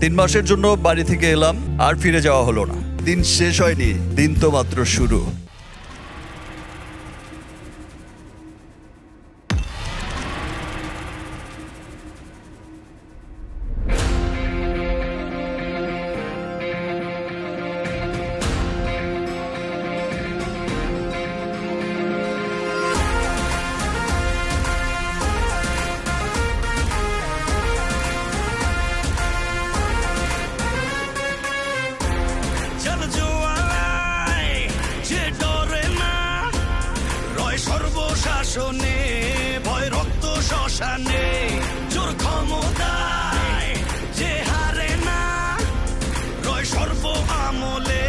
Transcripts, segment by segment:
3 মাসের জন্য বাড়ি থেকে এলাম, আর ফিরে যাওয়া হলো না। দিন শেষ হয়নি, দিন তো মাত্র শুরু। সর্বশাসনে ভয় রক্ত শ্মশানে জোর ক্ষমতায় যে হারে না, রয় সর্ব আমলে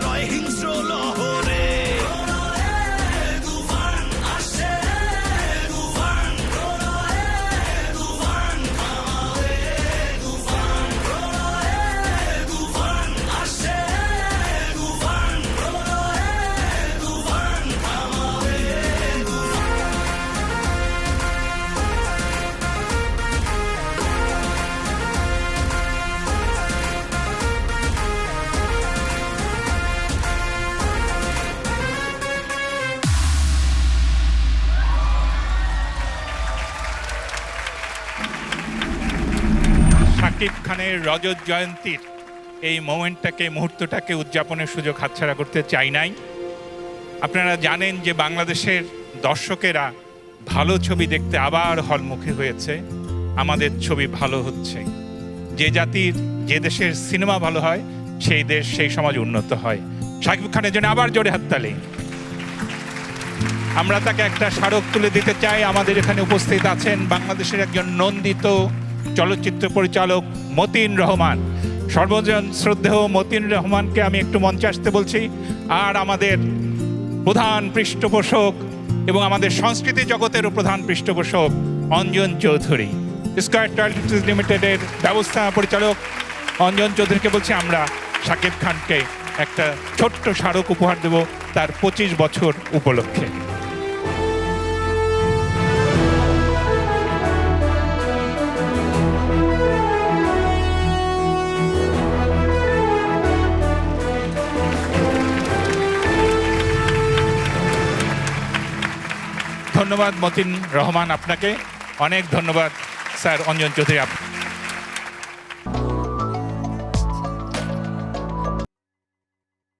রয় হিংস্র লহরে। তুফান আসে, তুফান তুফান তুফান তুফান আসে, তুফান তুফান শাকিব খানের রজত জয়ন্তীর এই মুহূর্তটাকে উদযাপনের সুযোগ হাতছাড়া করতে চাই নাই। আপনারা জানেন যে বাংলাদেশের দর্শকেরা ভালো ছবি দেখতে আবার হলমুখী হয়েছে। আমাদের ছবি ভালো হচ্ছে। যে জাতির যে দেশের সিনেমা ভালো হয় সেই দেশ সেই সমাজ উন্নত হয়। শাকিব খানের জন্য আবার জোরে হাততালি। আমরা তাকে একটা স্মারক তুলে দিতে চাই। আমাদের এখানে উপস্থিত আছেন বাংলাদেশের একজন নন্দিত চলচ্চিত্র পরিচালক মতিন রহমান। সর্বজন শ্রদ্ধেয় মতিন রহমানকে আমি একটু মঞ্চে আসতে বলছি। আর আমাদের প্রধান পৃষ্ঠপোষক এবং আমাদের সংস্কৃতি জগতেরও প্রধান পৃষ্ঠপোষক অঞ্জন চৌধুরী, স্কয়ার টয়লেটস লিমিটেডের ব্যবস্থাপনা পরিচালক অঞ্জন চৌধুরীকে বলছি আমরা শাকিব খানকে একটা ছোট্ট স্মারক উপহার দেব তার 25 বছর উপলক্ষে। ধন্যবাদ মতিন রহমান, আপনাকে অনেক ধন্যবাদ স্যার অঞ্জন চৌধুরী।